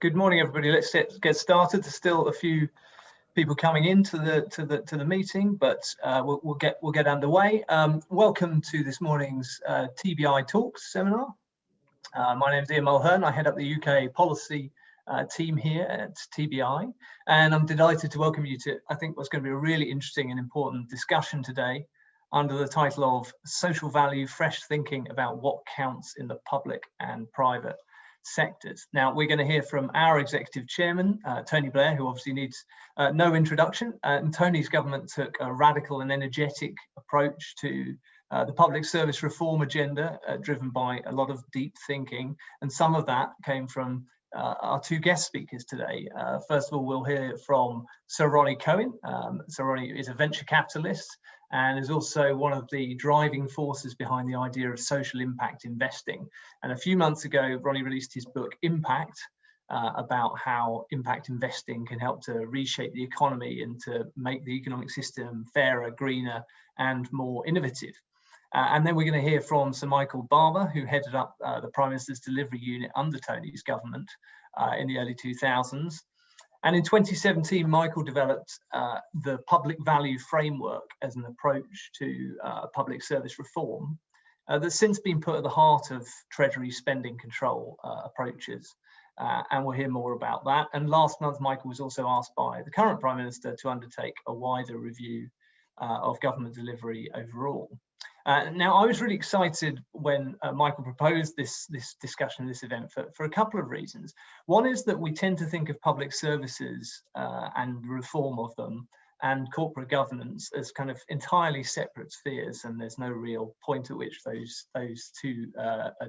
Good morning, everybody. Let's get started. There's still a few people coming into the meeting, but we'll get underway. Welcome to this morning's TBI Talks seminar. My name is Ian Mulhern. I head up the UK policy team here at TBI, and I'm delighted to welcome you to, I think, what's going to be a really interesting and important discussion today under the title of Social Value, Fresh Thinking about what counts in the public and private sectors. Now, we're going to hear from our executive chairman, Tony Blair, who obviously needs no introduction. And Tony's government took a radical and energetic approach to the public service reform agenda, driven by a lot of deep thinking. And some of that came from our two guest speakers today. First of all, we'll hear from Sir Ronnie Cohen. Sir Ronnie is a venture capitalist and is also one of the driving forces behind the idea of social impact investing. And a few months ago, Ronnie released his book, Impact, about how impact investing can help to reshape the economy and to make the economic system fairer, greener, and more innovative. And then we're going to hear from Sir Michael Barber, who headed up the Prime Minister's delivery unit under Tony's government in the early 2000s. And in 2017, Michael developed the public value framework as an approach to public service reform that's since been put at the heart of Treasury spending control approaches. And we'll hear more about that. And last month, Michael was also asked by the current Prime Minister to undertake a wider review of government delivery overall. Now, I was really excited when Michael proposed this discussion, this event, for a couple of reasons. One is that we tend to think of public services and reform of them and corporate governance as kind of entirely separate spheres, and there's no real point at which those two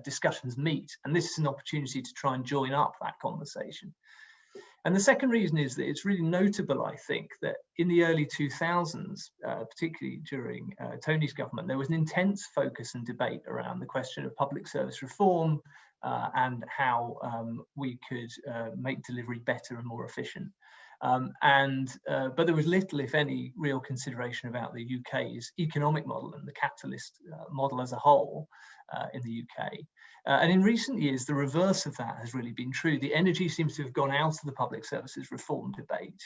discussions meet. And this is an opportunity to try and join up that conversation. And the second reason is that it's really notable, I think, that in the early 2000s, particularly during Tony's government, there was an intense focus and debate around the question of public service reform and how we could make delivery better and more efficient. But there was little, if any, real consideration about the UK's economic model and the capitalist model as a whole in the UK. And in recent years, the reverse of that has really been true. The energy seems to have gone out of the public services reform debate,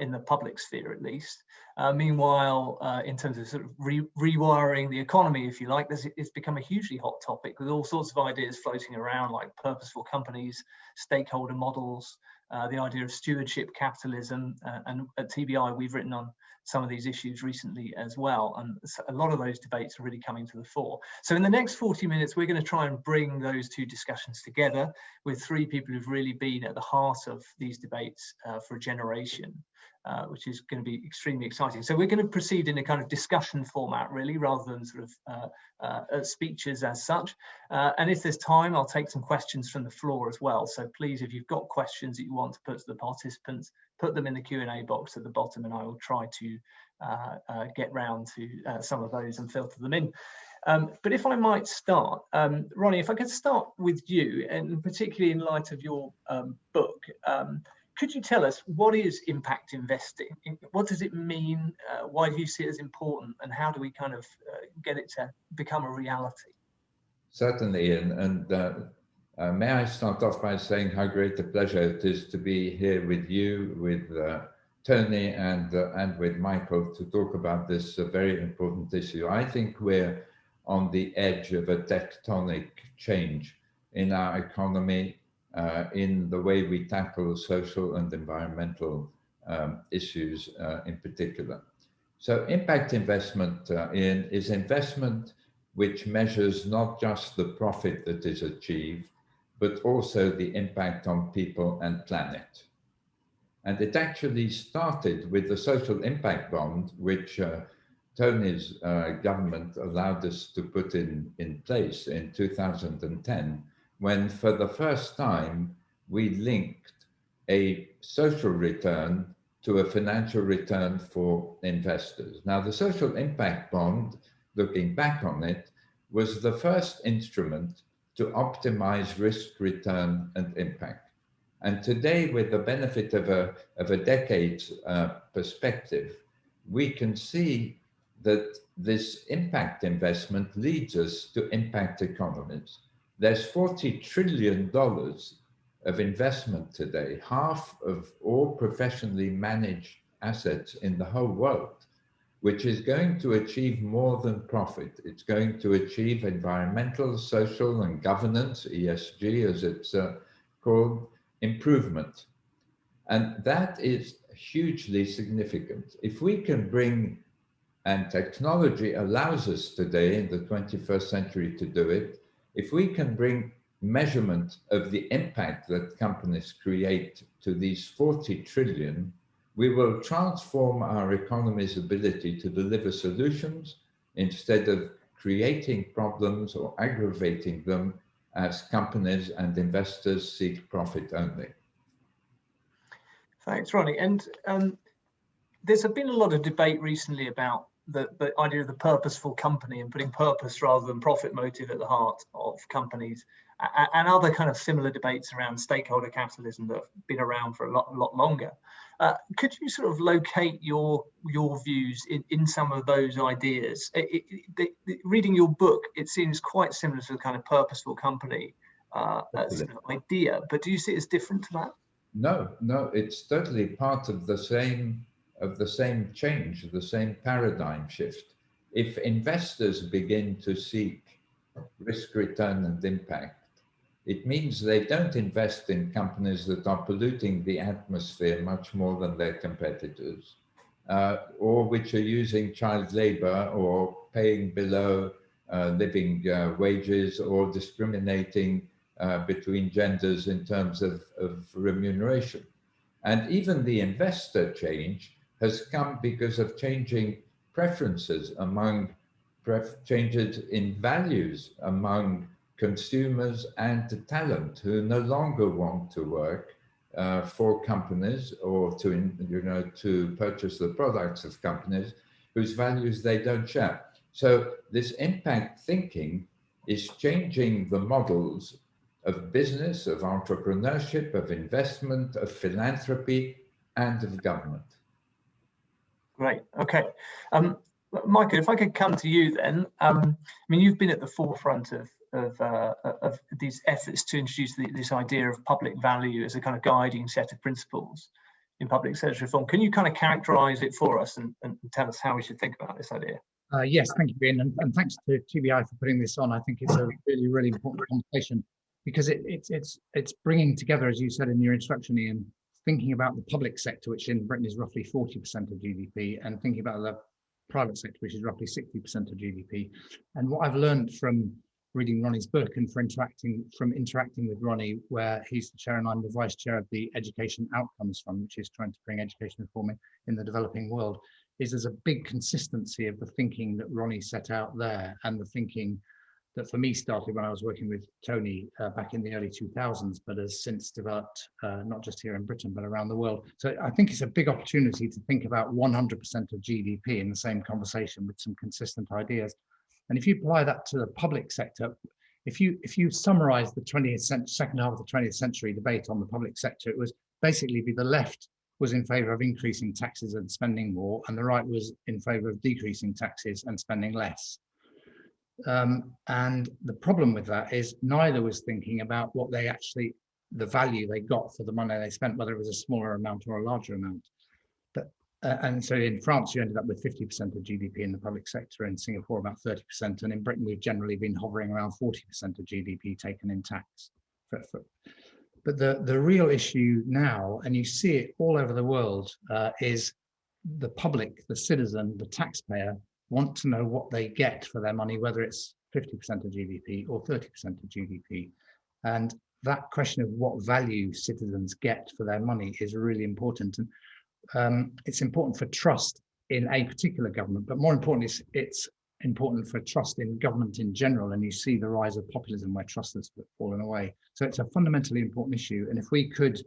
in the public sphere at least. Meanwhile, in terms of sort of rewiring the economy, if you like, it's become a hugely hot topic with all sorts of ideas floating around, like purposeful companies, stakeholder models, the idea of stewardship capitalism, and at TBI we've written on some of these issues recently as well, and a lot of those debates are really coming to the fore. So in the next 40 minutes we're going to try and bring those two discussions together with three people who've really been at the heart of these debates for a generation, which is going to be extremely exciting. So we're going to proceed in a kind of discussion format really, rather than sort of speeches as such. And if there's time, I'll take some questions from the floor as well. So please, if you've got questions that you want to put to the participants, put them in the Q&A box at the bottom, and I will try to get round to some of those and filter them in. But if I might start, Ronnie, if I could start with you, and particularly in light of your book, could you tell us what is impact investing? What does it mean? Why do you see it as important? And how do we kind of get it to become a reality? Certainly, and may I start off by saying how great a pleasure it is to be here with you, with Tony and with Michael to talk about this very important issue. I think we're on the edge of a tectonic change in our economy, in the way we tackle social and environmental issues in particular. So impact investment is investment which measures not just the profit that is achieved, but also the impact on people and planet. And it actually started with the social impact bond, which Tony's government allowed us to put in place in 2010, when for the first time we linked a social return to a financial return for investors. Now, the social impact bond, looking back on it, was the first instrument to optimize risk, return, and impact. And today, with the benefit of a decade's perspective, we can see that this impact investment leads us to impact economies. There's $40 trillion of investment today, half of all professionally managed assets in the whole world, which is going to achieve more than profit. It's going to achieve environmental, social, and governance, ESG as it's called, improvement. And that is hugely significant. If we can bring, and technology allows us today in the 21st century to do it, if we can bring measurement of the impact that companies create to these 40 trillion, we will transform our economy's ability to deliver solutions instead of creating problems or aggravating them as companies and investors seek profit only. Thanks, Ronnie. And there's been a lot of debate recently about the idea of the purposeful company and putting purpose rather than profit motive at the heart of companies, and other kind of similar debates around stakeholder capitalism that have been around for a lot longer. Could you sort of locate your views in some of those ideas? Reading your book, it seems quite similar to the kind of purposeful company sort of idea, but do you see it as different to that? No, it's totally part of the same change, the same paradigm shift. If investors begin to seek risk, return, and impact, it means they don't invest in companies that are polluting the atmosphere much more than their competitors, or which are using child labor or paying below living wages or discriminating between genders in terms of remuneration. And even the investor change has come because of changing preferences changes in values among consumers and talent who no longer want to work for companies or to purchase the products of companies whose values they don't share. So this impact thinking is changing the models of business, of entrepreneurship, of investment, of philanthropy, and of government. Great. Okay. Michael, if I could come to you then. I mean, you've been at the forefront of these efforts to introduce this idea of public value as a kind of guiding set of principles in public sector reform. Can you kind of characterize it for us and tell us how we should think about this idea? Yes, thank you, Ian, and thanks to TBI for putting this on. I think it's a really important conversation, because it's bringing together, as you said in your introduction, Ian, thinking about the public sector, which in Britain is roughly 40% of GDP, and thinking about the private sector, which is roughly 60% of GDP. And what I've learned from reading Ronnie's book and from interacting with Ronnie, where he's the chair and I'm the vice chair of the Education Outcomes Fund, which is trying to bring education reform in the developing world, is there's a big consistency of the thinking that Ronnie set out there, and the thinking that for me started when I was working with Tony back in the early 2000s, but has since developed not just here in Britain, but around the world. So I think it's a big opportunity to think about 100% of GDP in the same conversation with some consistent ideas. And if you apply that to the public sector, if you summarize the second half of the 20th century debate on the public sector, it was basically the left was in favor of increasing taxes and spending more, and the right was in favor of decreasing taxes and spending less. And the problem with that is neither was thinking about what the value they got for the money they spent, whether it was a smaller amount or a larger amount. And so in France, you ended up with 50% of GDP in the public sector, in Singapore about 30%, and in Britain we've generally been hovering around 40% of GDP taken in tax. But the real issue now, and you see it all over the world, is the public, the citizen, the taxpayer want to know what they get for their money, whether it's 50% of GDP or 30% of GDP. And that question of what value citizens get for their money is really important. And it's important for trust in a particular government, but more importantly, it's important for trust in government in general. And you see the rise of populism where trust has fallen away. So it's a fundamentally important issue. And if we could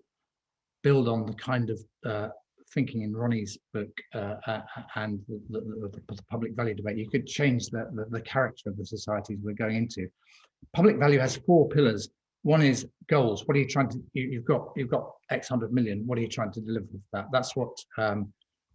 build on the kind of thinking in Ronnie's book and the public value debate, you could change the character of the societies we're going into. Public value has 4 pillars. One is goals. What are you trying to? You've got X 100 million. What are you trying to deliver with that? That's what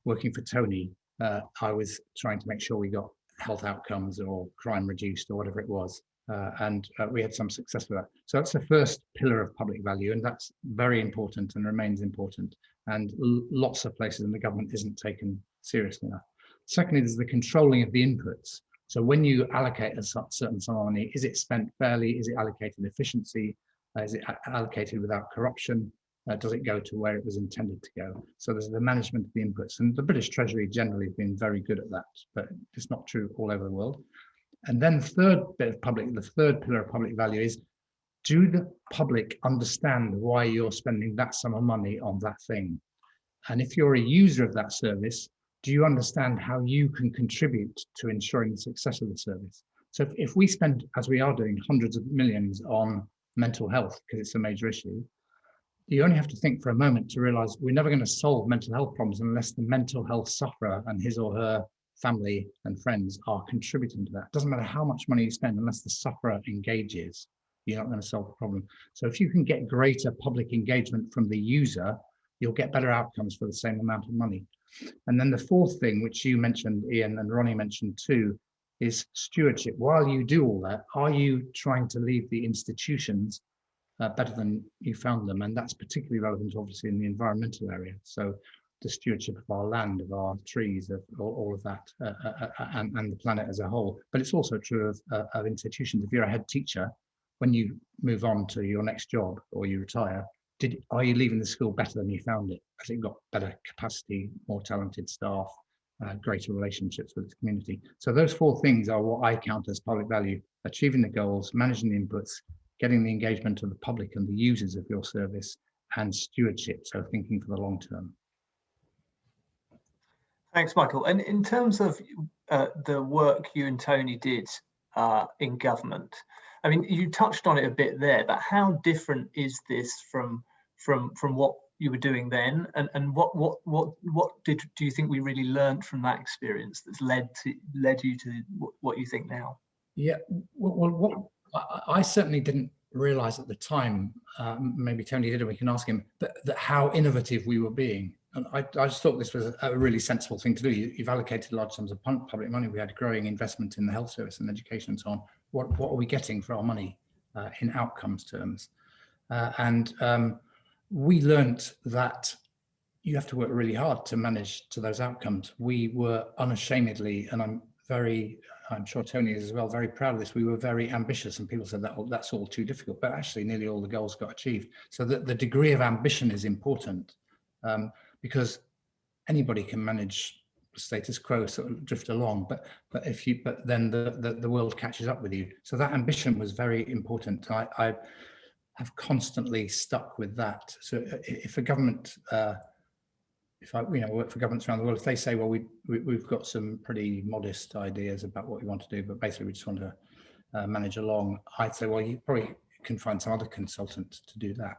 working for Tony, I was trying to make sure we got health outcomes or crime reduced or whatever it was. and we had some success with that. So that's the first pillar of public value, and that's very important and remains important. And lots of places in the government isn't taken seriously enough. Secondly, there's the controlling of the inputs. So when you allocate a certain sum of money, is it spent fairly? Is it allocated efficiency? Is it allocated without corruption? Does it go to where it was intended to go? So there's the management of the inputs, and the British Treasury generally have been very good at that, but it's not true all over the world. And then the third pillar of public value is, do the public understand why you're spending that sum of money on that thing? And if you're a user of that service, do you understand how you can contribute to ensuring the success of the service? So if we spend, as we are doing, hundreds of millions on mental health, because it's a major issue, you only have to think for a moment to realize we're never going to solve mental health problems unless the mental health sufferer and his or her family and friends are contributing to that. It doesn't matter how much money you spend, unless the sufferer engages, you're not going to solve the problem. So if you can get greater public engagement from the user, you'll get better outcomes for the same amount of money. And then the fourth thing, which you mentioned, Ian, and Ronnie mentioned too, is stewardship. While you do all that, are you trying to leave the institutions better than you found them? And that's particularly relevant, obviously, in the environmental area. So the stewardship of our land, of our trees, of all of that, and the planet as a whole. But it's also true of institutions. If you're a head teacher, when you move on to your next job or you retire, are you leaving the school better than you found it? Has it got better capacity, more talented staff, greater relationships with the community? So those four things are what I count as public value: achieving the goals, managing the inputs, getting the engagement of the public and the users of your service, and stewardship, so thinking for the long term. Thanks, Michael. And in terms of the work you and Tony did in government, I mean, you touched on it a bit there, but how different is this from what you were doing then, and what do you think we really learned from that experience that's led you to what you think now? Yeah, well, what I certainly didn't realize at the time, maybe Tony did, and we can ask him, that how innovative we were being. And I just thought this was a really sensible thing to do. You've allocated large sums of public money. We had growing investment in the health service and education and so on. What are we getting for our money in outcomes terms? We learned that you have to work really hard to manage to those outcomes. We were unashamedly, and I'm sure Tony is as well, very proud of this. We were very ambitious, and people said that that's all too difficult, but actually nearly all the goals got achieved. So the degree of ambition is important, because anybody can manage status quo, sort of drift along, but then the world catches up with you. So that ambition was very important. I have constantly stuck with that. So if a government, if I work for governments around the world, if they say, well, we've got some pretty modest ideas about what we want to do, but basically we just want to manage along, I'd say, well, you probably can find some other consultant to do that.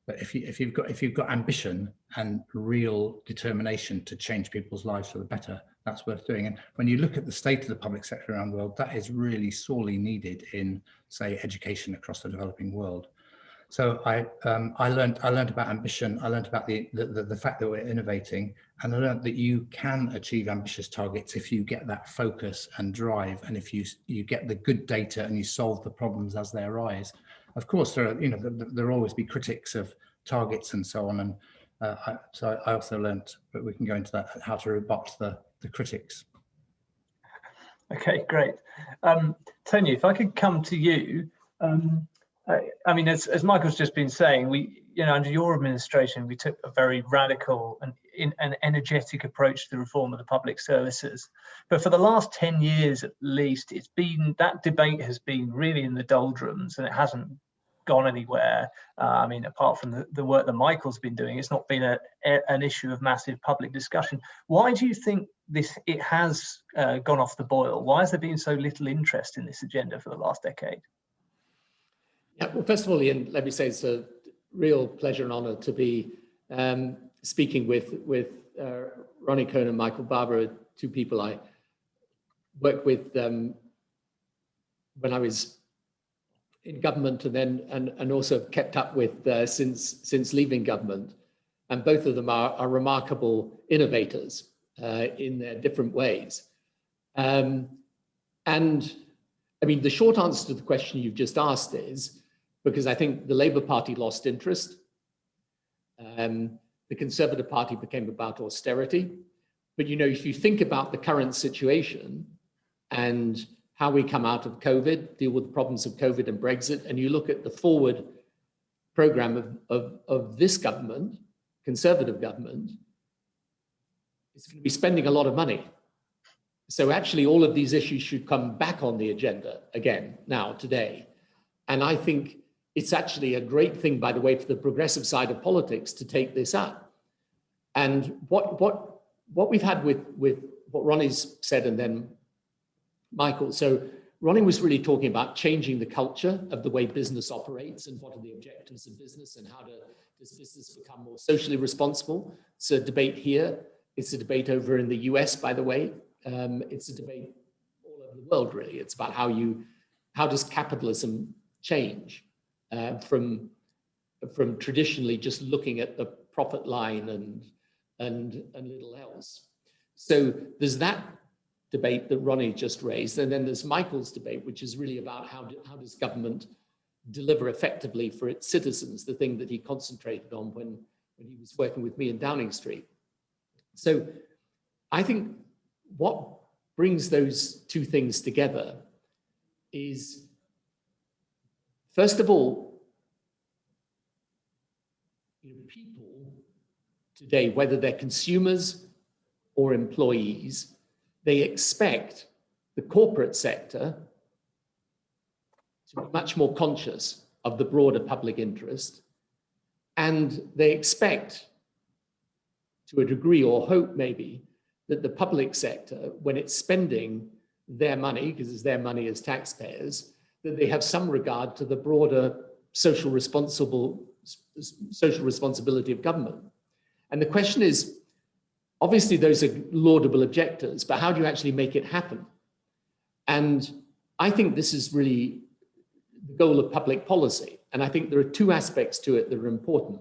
But if you've got ambition and real determination to change people's lives for the better, that's worth doing. And when you look at the state of the public sector around the world, that is really sorely needed in, say, education across the developing world. So I learned about ambition. I learned about the fact that we're innovating, and I learned that you can achieve ambitious targets if you get that focus and drive, and if you get the good data and you solve the problems as they arise. Of course, there will always be critics of targets and so on, and so I also learned, but we can go into that, how to rebut the critics. Okay, great. Tony, if I could come to you. I mean, as Michael's just been saying, under your administration, we took a very radical and energetic approach to the reform of the public services. But for the last 10 years, at least, that debate has been really in the doldrums, and it hasn't gone anywhere. I mean, apart from the work that Michael's been doing, it's not been an issue of massive public discussion. Why do you think it has gone off the boil? Why has there been so little interest in this agenda for the last decade? Yeah, well, first of all, Ian, let me say it's a real pleasure and honor to be speaking with Ronnie Cohen and Michael Barber, two people I worked with when I was in government, and also kept up with since leaving government. And both of them are remarkable innovators in their different ways. And I mean, the short answer to the question you've just asked is because I think the Labour Party lost interest. The Conservative Party became about austerity. But, you know, if you think about the current situation and how we come out of COVID, deal with the problems of COVID and Brexit, and you look at the forward program of this government, Conservative government, it's going to be spending a lot of money. So actually all of these issues should come back on the agenda again now, today. And I think it's actually a great thing, by the way, for the progressive side of politics to take this up. And what we've had with what Ronnie's said and then Michael. So Ronnie was really talking about changing the culture of the way business operates and what are the objectives of business and how does business become more socially responsible. It's a debate here. It's a debate over in the US, by the way. It's a debate all over the world, really. It's about how does capitalism change from traditionally just looking at the profit line and little else. So there's that debate that Ronnie just raised, and then there's Michael's debate, which is really about how does government deliver effectively for its citizens, the thing that he concentrated on when he was working with me in Downing Street. So I think what brings those two things together is, first of all, people today, whether they're consumers or employees, they expect the corporate sector to be much more conscious of the broader public interest, and they expect, to a degree, or hope maybe, that the public sector, when it's spending their money, because it's their money as taxpayers, that they have some regard to the broader social responsibility of government. And the question is, obviously those are laudable objectives, but how do you actually make it happen? And I think this is really the goal of public policy. And I think there are two aspects to it that are important.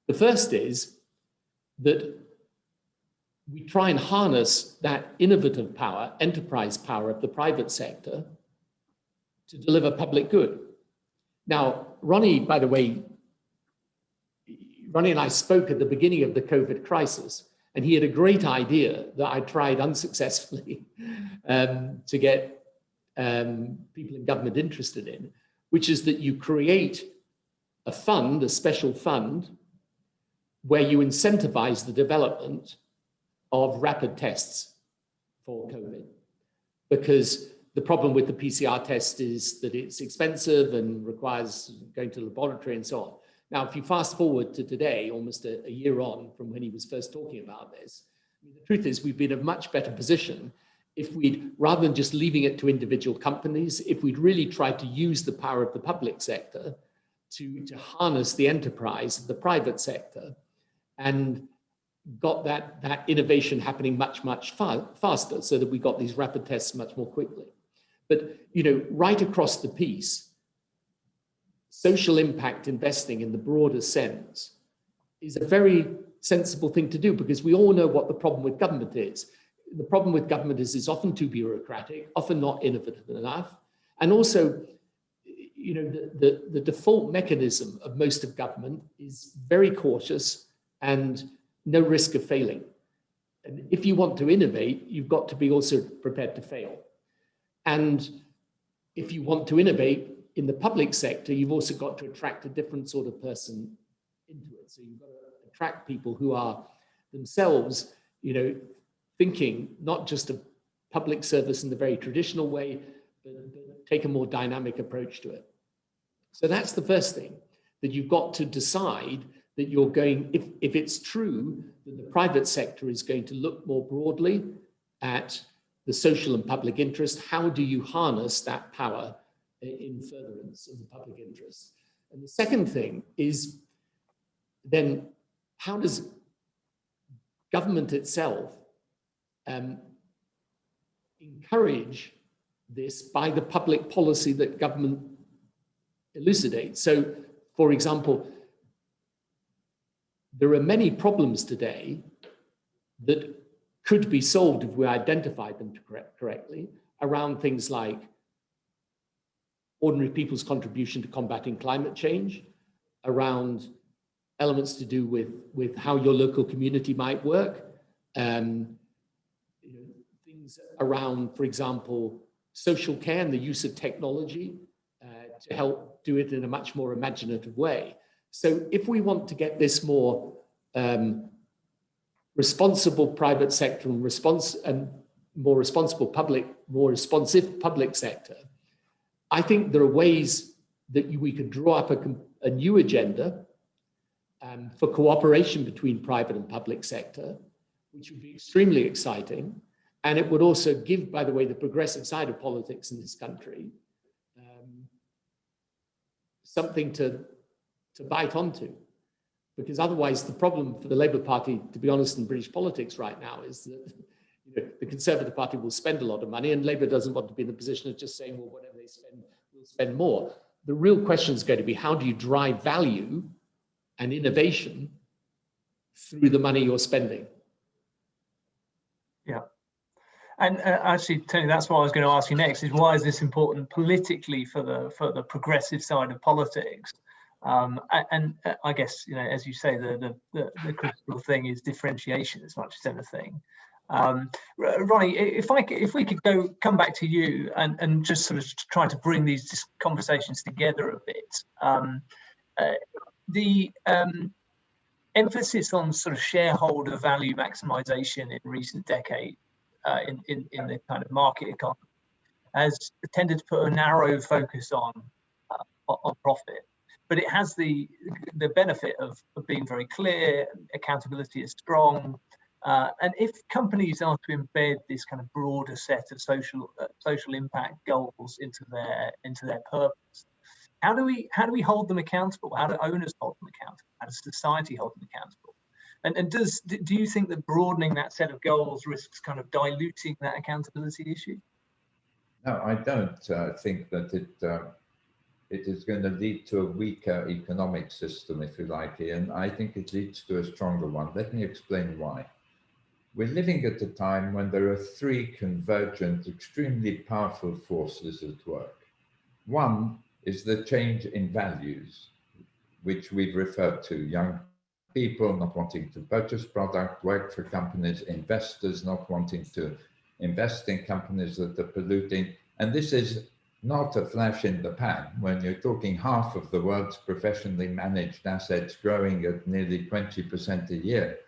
The first is that we try and harness that innovative power, enterprise power of the private sector to deliver public good. Now, Ronnie, by the way, Ronnie and I spoke at the beginning of the COVID crisis, and he had a great idea that I tried unsuccessfully to get people in government interested in, which is that you create a fund, a special fund, where you incentivize the development of rapid tests for COVID. Because the problem with the PCR test is that it's expensive and requires going to the laboratory and so on. Now, if you fast forward to today, almost a year on from when he was first talking about this, the truth is we'd be in a much better position if we'd, rather than just leaving it to individual companies, if we'd really tried to use the power of the public sector to harness the enterprise of the private sector and got that innovation happening much faster, so that we got these rapid tests much more quickly. But, you know, right across the piece, social impact investing in the broader sense is a very sensible thing to do, because we all know what the problem with government is. The problem with government is it's often too bureaucratic, often not innovative enough. And also, you know, the default mechanism of most of government is very cautious and no risk of failing. And if you want to innovate, you've got to be also prepared to fail. And if you want to innovate in the public sector, you've also got to attract a different sort of person into it. So you've got to attract people who are themselves, you know, thinking not just of public service in the very traditional way, but take a more dynamic approach to it. So that's the first thing, that you've got to decide that you're going, if it's true that the private sector is going to look more broadly at the social and public interest, how do you harness that power in furtherance of the public interest? And the second thing is then, how does government itself encourage this by the public policy that government elucidates? So, for example, there are many problems today that could be solved if we identified them correctly. around things like ordinary people's contribution to combating climate change, around elements to do with how your local community might work, things around, for example, social care and the use of technology to help do it in a much more imaginative way. So if we want to get this more responsible private sector and more responsive public sector, I think there are ways that we could draw up a new agenda for cooperation between private and public sector, which would be extremely exciting. And it would also give, by the way, the progressive side of politics in this country something to bite onto. Because otherwise, the problem for the Labour Party, to be honest, in British politics right now is that the Conservative Party will spend a lot of money, and Labour doesn't want to be in the position of just saying, well, whatever they spend, we'll spend more. The real question is going to be, how do you drive value and innovation through the money you're spending? Yeah. And actually, Tony, that's what I was going to ask you next, is why is this important politically for the progressive side of politics? And I guess, as you say, the critical thing is differentiation as much as anything. Ronnie, if we could come back to you and just sort of try to bring these conversations together a bit. The emphasis on sort of shareholder value maximization in recent decades in the kind of market economy has tended to put a narrow focus on profit. But it has the benefit of being very clear, accountability is strong, and if companies are to embed this kind of broader set of social impact goals into their purpose, how do we hold them accountable? How do owners hold them accountable? How does society hold them accountable? And do you think that broadening that set of goals risks kind of diluting that accountability issue? No, I don't think that it is going to lead to a weaker economic system, if you like, Ian. I think it leads to a stronger one. Let me explain why. We're living at a time when there are three convergent, extremely powerful forces at work. One is the change in values, which we've referred to. Young people not wanting to purchase product, work for companies, investors not wanting to invest in companies that are polluting. And this is not a flash in the pan. When you're talking half of the world's professionally managed assets growing at nearly 20% a year,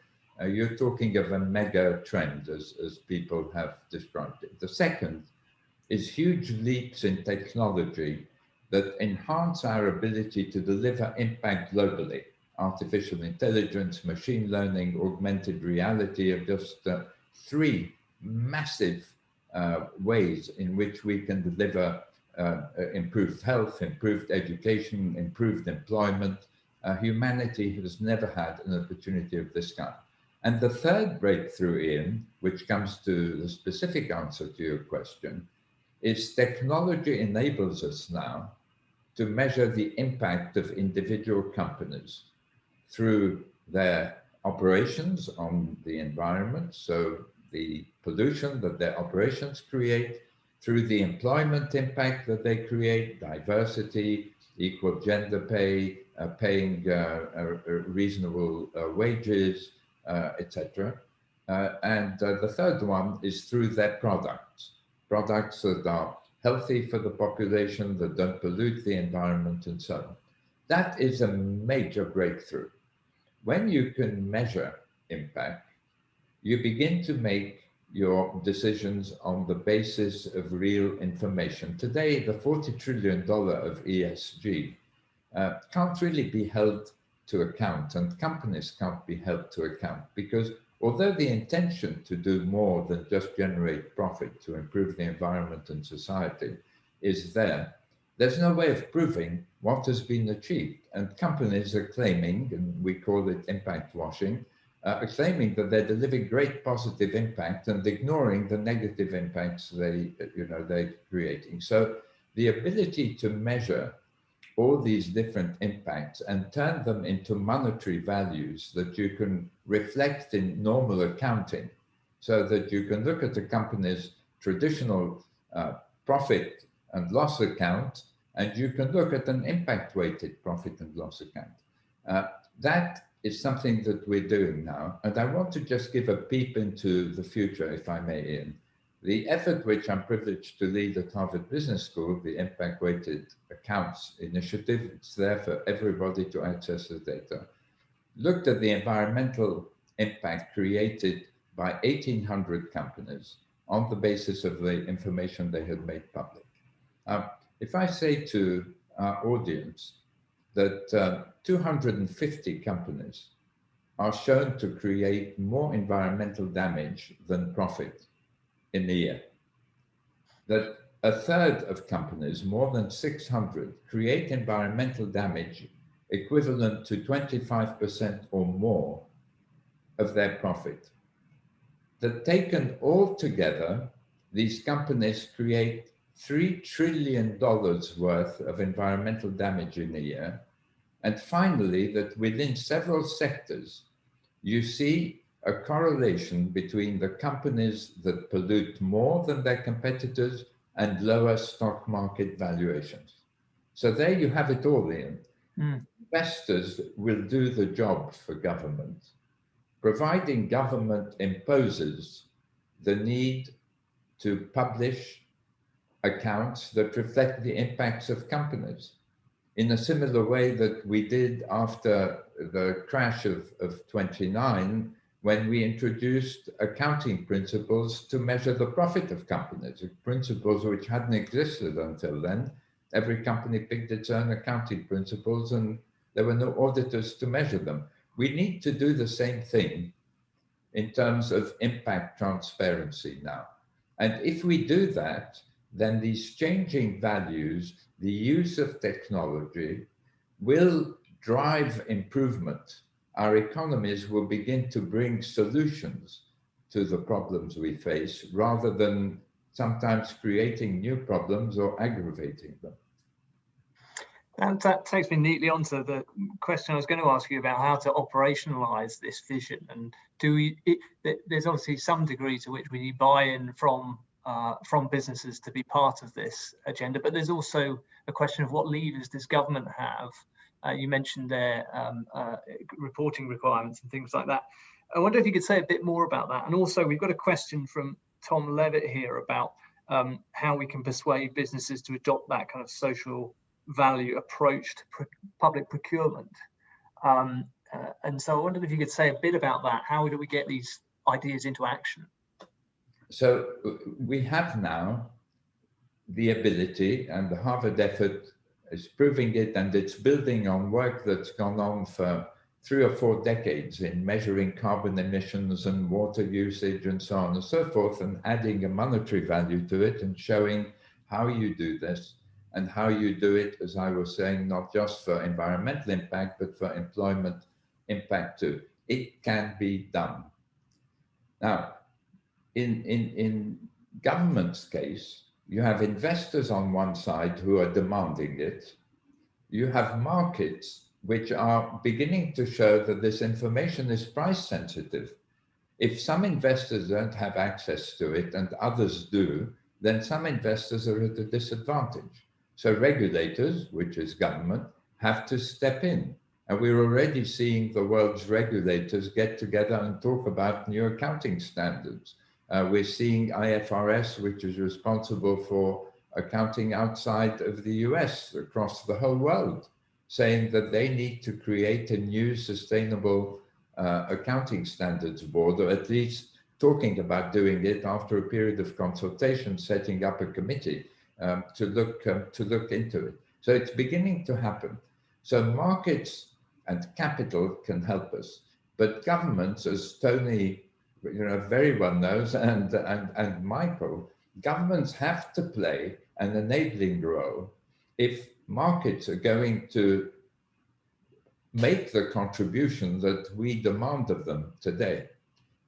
you're talking of a mega trend, as people have described it. The second is huge leaps in technology that enhance our ability to deliver impact globally. Artificial intelligence, machine learning, augmented reality are just three massive ways in which we can deliver improved health, improved education, improved employment. Humanity has never had an opportunity of this kind. And the third breakthrough, Ian, which comes to the specific answer to your question, is technology enables us now to measure the impact of individual companies through their operations on the environment, so the pollution that their operations create, through the employment impact that they create, diversity, equal gender pay, paying reasonable wages, etc. And the third one is through their products that are healthy for the population, that don't pollute the environment, and so on. That is a major breakthrough. When you can measure impact, you begin to make your decisions on the basis of real information. Today, the $40 trillion of ESG can't really be held to account, and companies can't be held to account, because although the intention to do more than just generate profit to improve the environment and society is there, there's no way of proving what has been achieved. And companies are claiming, and we call it impact washing, are claiming that they're delivering great positive impact and ignoring the negative impacts they're creating. So the ability to measure all these different impacts and turn them into monetary values that you can reflect in normal accounting, so that you can look at the company's traditional profit and loss account, and you can look at an impact-weighted profit and loss account. That is something that we're doing now. And I want to just give a peep into the future, if I may, Ian. The effort which I'm privileged to lead at Harvard Business School, the Impact-Weighted Accounts Initiative, it's there for everybody to access the data, looked at the environmental impact created by 1,800 companies on the basis of the information they had made public. If I say to our audience that 250 companies are shown to create more environmental damage than profit in a year, that a third of companies, more than 600, create environmental damage equivalent to 25% or more of their profit, that taken all together, these companies create $3 trillion worth of environmental damage in a year. And finally, that within several sectors, you see a correlation between the companies that pollute more than their competitors and lower stock market valuations. So there you have it all, Ian. Investors will do the job for government, providing government imposes the need to publish accounts that reflect the impacts of companies in a similar way that we did after the crash of 29, when we introduced accounting principles to measure the profit of companies, principles which hadn't existed until then. Every company picked its own accounting principles and there were no auditors to measure them. We need to do the same thing in terms of impact transparency now. And if we do that, then these changing values, the use of technology will drive improvement. Our economies will begin to bring solutions to the problems we face rather than sometimes creating new problems or aggravating them. And that takes me neatly onto the question I was going to ask you about how to operationalize this vision. And there's obviously some degree to which we need buy-in from businesses to be part of this agenda, but there's also a question of what levers does government have? You mentioned their reporting requirements and things like that. I wonder if you could say a bit more about that. And also, we've got a question from Tom Levitt here about how we can persuade businesses to adopt that kind of social value approach to public procurement. And so I wondered if you could say a bit about that. How do we get these ideas into action? So we have now the ability, and the Harvard effort is proving it, and it's building on work that's gone on for 3 or 4 decades in measuring carbon emissions and water usage and so on and so forth, and adding a monetary value to it and showing how you do this and how you do it, as I was saying, not just for environmental impact, but for employment impact too. It can be done. Now, in government's case, you have investors on one side who are demanding it. You have markets which are beginning to show that this information is price sensitive. If some investors don't have access to it and others do, then some investors are at a disadvantage. So regulators, which is government, have to step in. And we're already seeing the world's regulators get together and talk about new accounting standards. We're seeing IFRS, which is responsible for accounting outside of the US, across the whole world, saying that they need to create a new sustainable accounting standards board, or at least talking about doing it after a period of consultation, setting up a committee to look into it. So it's beginning to happen. So markets and capital can help us, but governments, as Tony very well knows, and Michael, governments have to play an enabling role if markets are going to make the contribution that we demand of them today.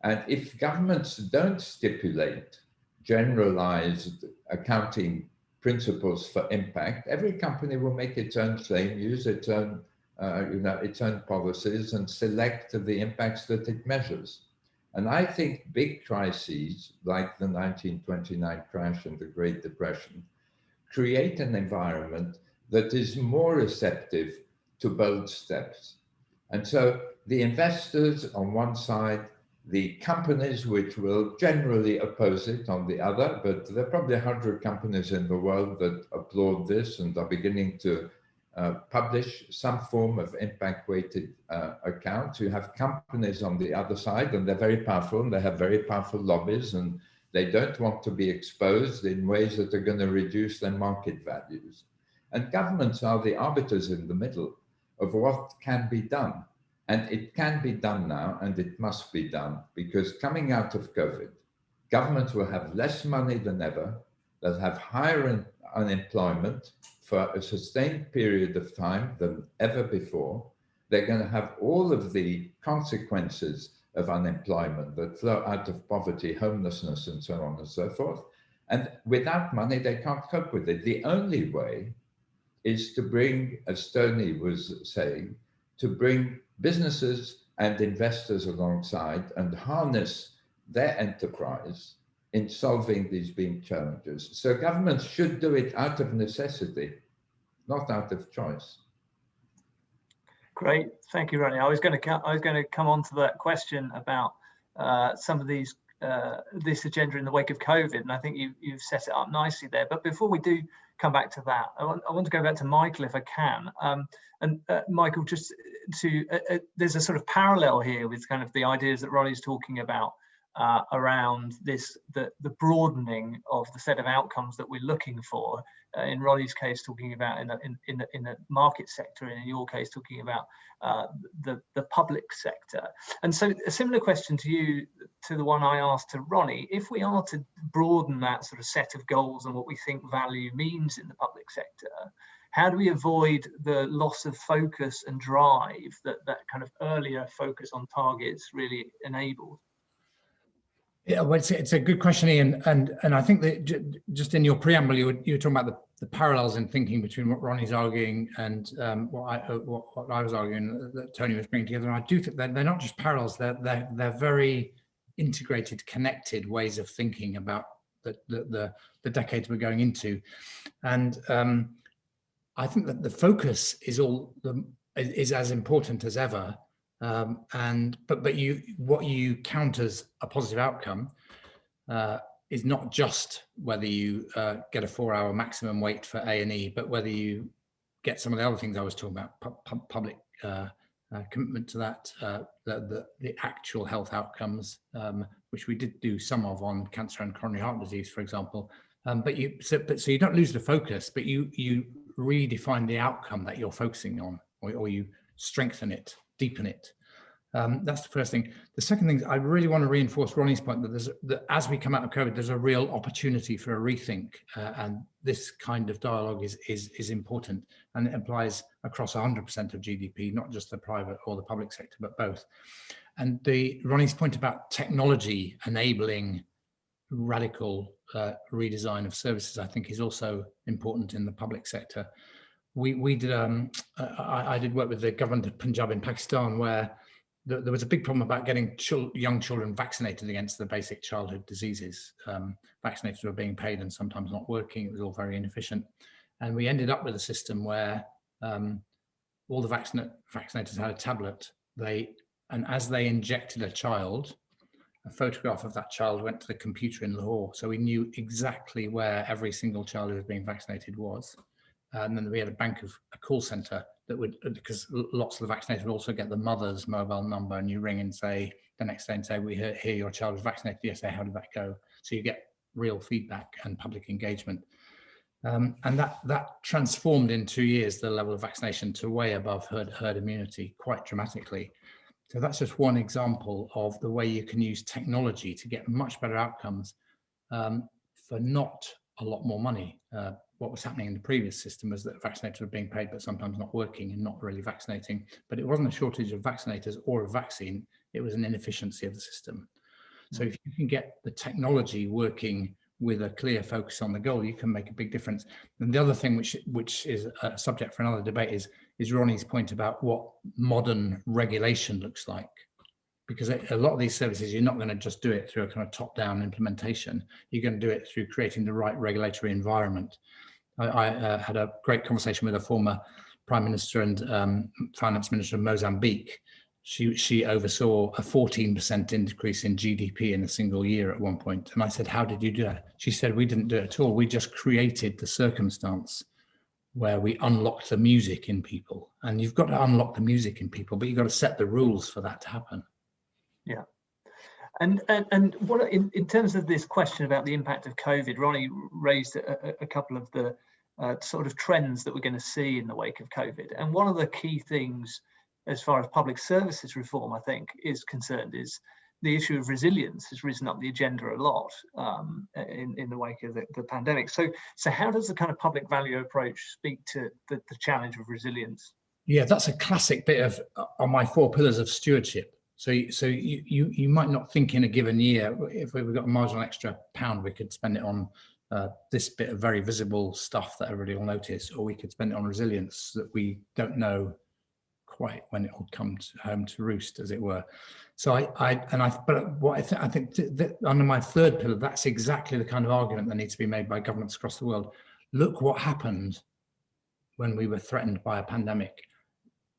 And if governments don't stipulate generalized accounting principles for impact, every company will make its own claim, use its own policies, and select the impacts that it measures. And I think big crises like the 1929 crash and the Great Depression create an environment that is more receptive to bold steps. And so the investors on one side, the companies which will generally oppose it on the other, but there are probably 100 companies in the world that applaud this and are beginning to publish some form of impact-weighted accounts. You have companies on the other side, and they're very powerful, and they have very powerful lobbies, and they don't want to be exposed in ways that are going to reduce their market values. And governments are the arbiters in the middle of what can be done. And it can be done now, and it must be done, because coming out of COVID, governments will have less money than ever, they'll have higher unemployment for a sustained period of time than ever before. They're going to have all of the consequences of unemployment that flow out of poverty, homelessness, and so on and so forth. And without money, they can't cope with it. The only way is to bring, as Tony was saying, to bring businesses and investors alongside and harness their enterprise in solving these big challenges. So governments should do it out of necessity, not out of choice. Great, thank you, Ronnie. I was going to come on to that question about some of these this agenda in the wake of COVID, and I think you've set it up nicely there. But before we do come back to that, I want to go back to Michael if I can. And Michael, just to there's a sort of parallel here with kind of the ideas that Ronnie's talking about around this the broadening of the set of outcomes that we're looking for. In Ronnie's case, talking about in the market sector, and in your case, talking about the public sector. And so, a similar question to you, to the one I asked to Ronnie: if we are to broaden that sort of set of goals and what we think value means in the public sector, how do we avoid the loss of focus and drive that kind of earlier focus on targets really enabled? Yeah, well, it's a good question, Ian, and I think that just in your preamble, you were talking about the parallels in thinking between what Ronnie's arguing and what I was arguing that Tony was bringing together. And I do think that they're not just parallels; they're very integrated, connected ways of thinking about the decades we're going into, and I think that the focus is as important as ever. But what you count as a positive outcome is not just whether you get a 4-hour maximum wait for A&E, but whether you get some of the other things I was talking about, public commitment to that, the actual health outcomes, which we did do some of on cancer and coronary heart disease, for example. So you don't lose the focus, but you redefine the outcome that you're focusing on, or you strengthen it, deepen it. That's the first thing. The second thing, I really want to reinforce Ronnie's point that as we come out of COVID, there's a real opportunity for a rethink, and this kind of dialogue is important, and it applies across 100% of GDP, not just the private or the public sector, but both. And Ronnie's point about technology enabling radical redesign of services, I think, is also important in the public sector. We did I did work with the government of Punjab in Pakistan, where there was a big problem about getting young children vaccinated against the basic childhood diseases. Vaccinators were being paid and sometimes not working. It was all very inefficient. And we ended up with a system where all the vaccinators had a tablet. And as they injected a child, a photograph of that child went to the computer in Lahore. So we knew exactly where every single child who was being vaccinated was. And then we had a call center that would, because lots of the vaccinators would also get the mother's mobile number, and you ring and say the next day and say, we hear your child was vaccinated yesterday, how did that go? So you get real feedback and public engagement. And that transformed in 2 years the level of vaccination to way above herd immunity quite dramatically. So that's just one example of the way you can use technology to get much better outcomes for not a lot more money. What was happening in the previous system was that vaccinators were being paid, but sometimes not working and not really vaccinating. But it wasn't a shortage of vaccinators or a vaccine, it was an inefficiency of the system. So if you can get the technology working with a clear focus on the goal, you can make a big difference. And the other thing, which is a subject for another debate, is Ronnie's point about what modern regulation looks like. because a lot of these services, you're not going to just do it through a kind of top-down implementation. You're going to do it through creating the right regulatory environment. I had a great conversation with a former Prime Minister and Finance Minister of Mozambique. She oversaw a 14% increase in GDP in a single year at one point. And I said, how did you do that? She said, we didn't do it at all. We just created the circumstance where we unlocked the music in people. And you've got to unlock the music in people, but you've got to set the rules for that to happen. Yeah. And what in terms of this question about the impact of COVID, Ronnie raised a couple of the sort of trends that we're going to see in the wake of COVID. And one of the key things as far as public services reform, I think, is concerned, is the issue of resilience has risen up the agenda a lot in the wake of the pandemic. So how does the kind of public value approach speak to the challenge of resilience? Yeah, that's a classic bit of on my 4 pillars of stewardship. So you might not think in a given year, if we've got a marginal extra pound, we could spend it on this bit of very visible stuff that everybody will notice, or we could spend it on resilience that we don't know quite when it will come home to roost, as it were. So I think that under my 3rd pillar, that's exactly the kind of argument that needs to be made by governments across the world. Look what happened when we were threatened by a pandemic.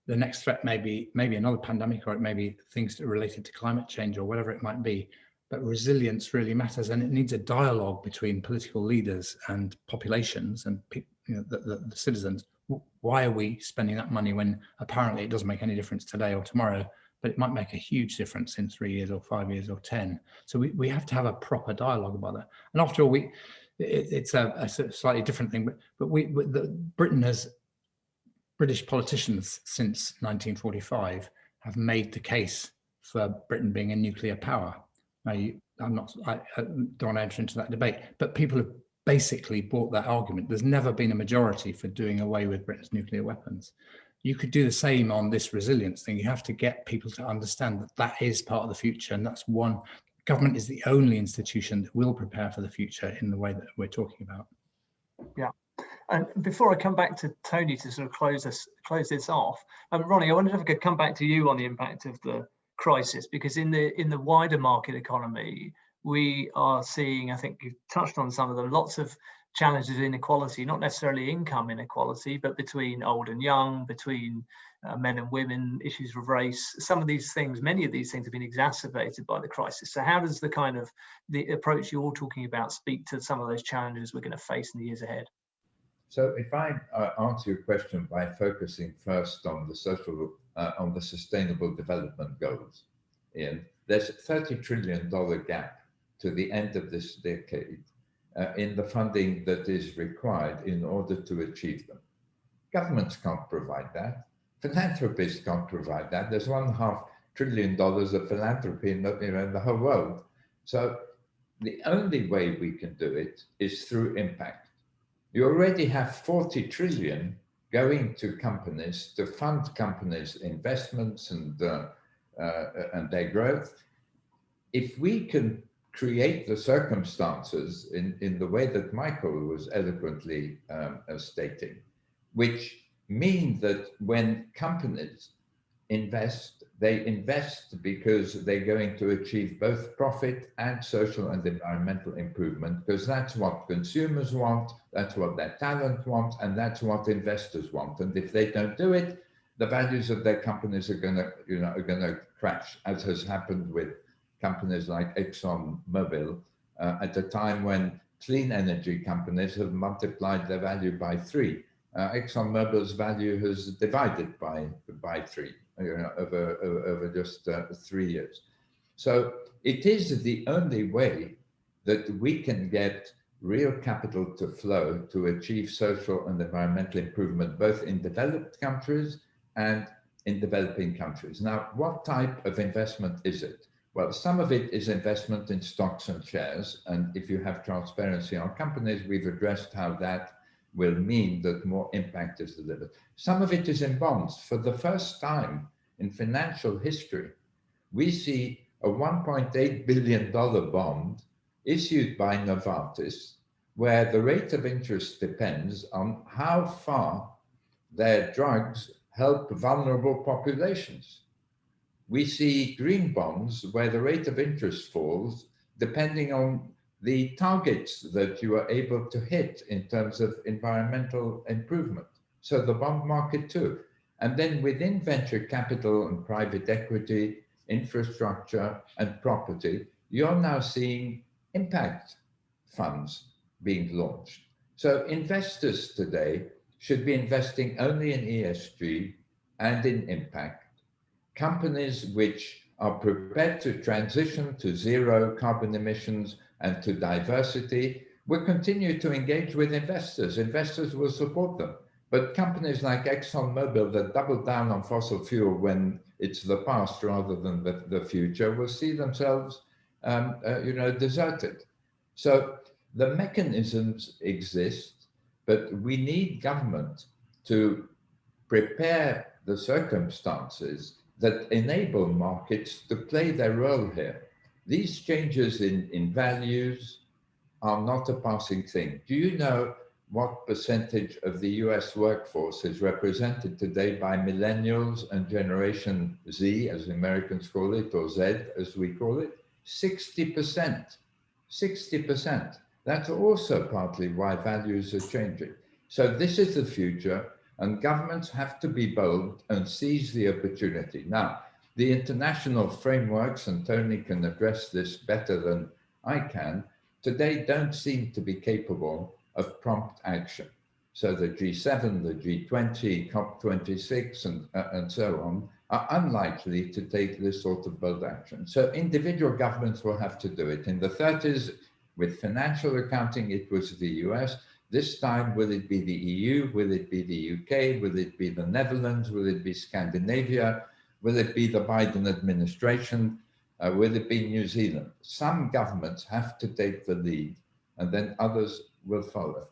The next threat may be another pandemic, or it may be things that are related to climate change or whatever it might be. But resilience really matters, and it needs a dialogue between political leaders and populations and the citizens. Why are we spending that money when apparently it doesn't make any difference today or tomorrow, but it might make a huge difference in 3 years or 5 years or 10? So we have to have a proper dialogue about that. And after all, it's a slightly different thing, but British politicians since 1945 have made the case for Britain being a nuclear power. Now, I don't want to enter into that debate, but people have basically bought that argument. There's never been a majority for doing away with Britain's nuclear weapons. You could do the same on this resilience thing. You have to get people to understand that that is part of the future, and that's one. Government is the only institution that will prepare for the future in the way that we're talking about. Yeah. And before I come back to Tony to sort of close this off, Ronnie, I wondered if I could come back to you on the impact of the crisis, because in the wider market economy, we are seeing, I think you've touched on some of them, lots of challenges of inequality, not necessarily income inequality, but between old and young, between men and women, issues of race. Some of these things, many of these things have been exacerbated by the crisis. So how does the approach you're talking about speak to some of those challenges we're going to face in the years ahead? So if I answer your question by focusing first on the sustainable development goals, Ian, there's a $30 trillion gap to the end of this decade in the funding that is required in order to achieve them. Governments can't provide that. Philanthropists can't provide that. There's $1.5 trillion of philanthropy in the whole world. So the only way we can do it is through impact. You already have 40 trillion going to companies to fund companies' investments and their growth. If we can create the circumstances in the way that Michael was eloquently stating, which mean that when companies invest, they invest because they're going to achieve both profit and social and environmental improvement, because that's what consumers want, that's what their talent wants, and that's what investors want. And if they don't do it, the values of their companies are going to crash, as has happened with companies like ExxonMobil at a time when clean energy companies have multiplied their value by 3. ExxonMobil's value has divided by 3 over just 3 years. So it is the only way that we can get real capital to flow to achieve social and environmental improvement, both in developed countries and in developing countries. Now, what type of investment is it? Well, some of it is investment in stocks and shares. And if you have transparency on companies, we've addressed how that will mean that more impact is delivered. Some of it is in bonds. For the first time in financial history, we see a $1.8 billion bond issued by Novartis, where the rate of interest depends on how far their drugs help vulnerable populations. we see green bonds where the rate of interest falls depending on the targets that you are able to hit in terms of environmental improvement. So the bond market too. And then within venture capital and private equity, infrastructure and property, you're now seeing impact funds being launched. So investors today should be investing only in ESG and in impact. Companies which are prepared to transition to zero carbon emissions and to diversity will continue to engage with investors. Investors will support them. But companies like ExxonMobil that double down on fossil fuel when it's the past rather than the future will see themselves deserted. So the mechanisms exist, but we need government to prepare the circumstances that enable markets to play their role here. These changes in values are not a passing thing. Do you know what percentage of the US workforce is represented today by millennials and Generation Z, as Americans call it, or Z, as we call it? 60%. 60%. That's also partly why values are changing. So this is the future, and governments have to be bold and seize the opportunity. Now, the international frameworks, and Tony can address this better than I can, today don't seem to be capable of prompt action. So the G7, the G20, COP26, and so on are unlikely to take this sort of bold action. So individual governments will have to do it. In the 30s, with financial accounting, it was the US. This time, will it be the EU? Will it be the UK? Will it be the Netherlands? Will it be Scandinavia? Will it be the Biden administration? Will it be New Zealand? Some governments have to take the lead, and then others will follow.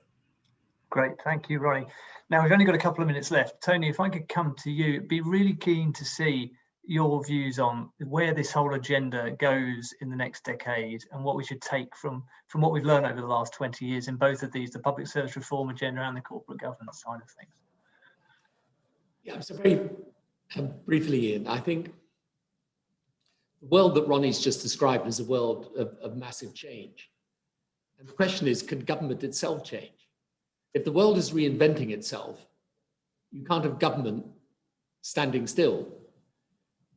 Great, thank you, Ronnie. Now, we've only got a couple of minutes left. Tony, if I could come to you, be really keen to see your views on where this whole agenda goes in the next decade and what we should take from what we've learned over the last 20 years in both of these, the public service reform agenda and the corporate governance side of things. Yeah, so very briefly, Ian, I think the world that Ronnie's just described is a world of massive change. And the question is, can government itself change? If the world is reinventing itself, you can't have government standing still.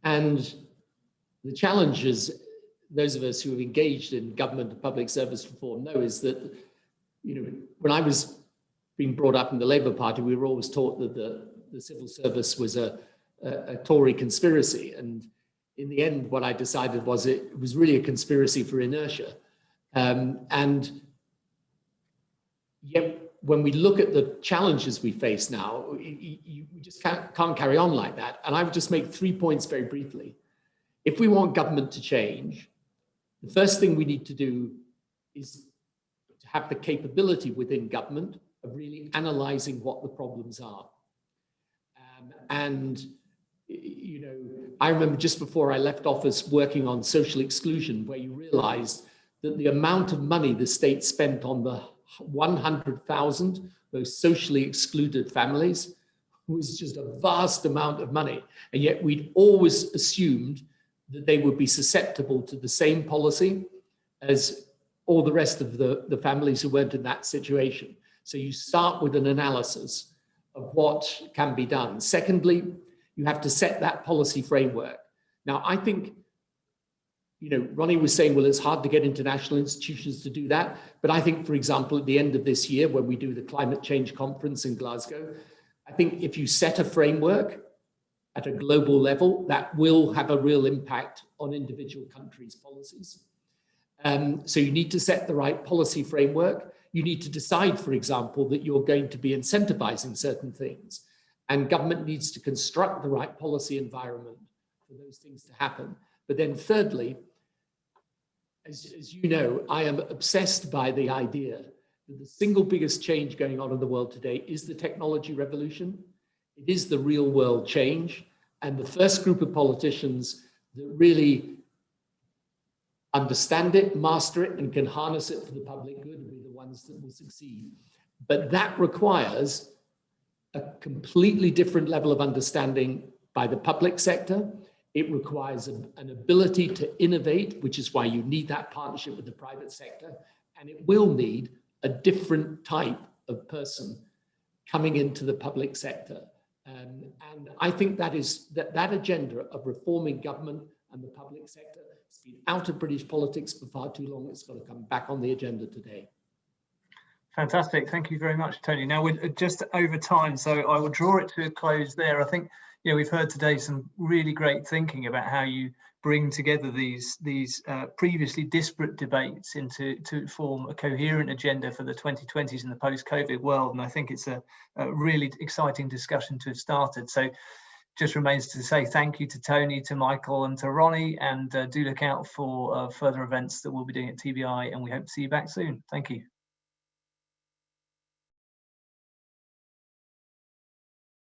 And the challenge is, those of us who have engaged in government and public service reform know, is that, when I was being brought up in the Labour Party, we were always taught that the civil service was a Tory conspiracy. And in the end, what I decided was it was really a conspiracy for inertia. And yet, when we look at the challenges we face now, we just can't carry on like that. And I would just make 3 points very briefly. If we want government to change, the first thing we need to do is to have the capability within government of really analyzing what the problems are. I remember just before I left office working on social exclusion, where you realized that the amount of money the state spent on the 100,000, those socially excluded families, was just a vast amount of money. And yet we'd always assumed that they would be susceptible to the same policy as all the rest of the families who weren't in that situation. So you start with an analysis of what can be done. Secondly, you have to set that policy framework. Now, I think, Ronnie was saying, well, it's hard to get international institutions to do that. But I think, for example, at the end of this year, when we do the climate change conference in Glasgow, I think if you set a framework at a global level, that will have a real impact on individual countries' policies. So you need to set the right policy framework. You need to decide, for example, that you're going to be incentivizing certain things. And government needs to construct the right policy environment for those things to happen. But then thirdly, as you know, I am obsessed by the idea that the single biggest change going on in the world today is the technology revolution. It is the real world change. And the first group of politicians that really understand it, master it, and can harness it for the public good will be the ones that will succeed. But that requires a completely different level of understanding by the public sector. It requires an ability to innovate, which is why you need that partnership with the private sector. And it will need a different type of person coming into the public sector. And I think that agenda of reforming government and the public sector has been out of British politics for far too long. It's got to come back on the agenda today. Fantastic. Thank you very much, Tony. Now we're just over time, so I will draw it to a close there. I think we've heard today some really great thinking about how you bring together these previously disparate debates to form a coherent agenda for the 2020s and the post-COVID world. And I think it's a really exciting discussion to have started. So just remains to say thank you to Tony, to Michael and to Ronnie, and do look out for further events that we'll be doing at TBI, and we hope to see you back soon. Thank you.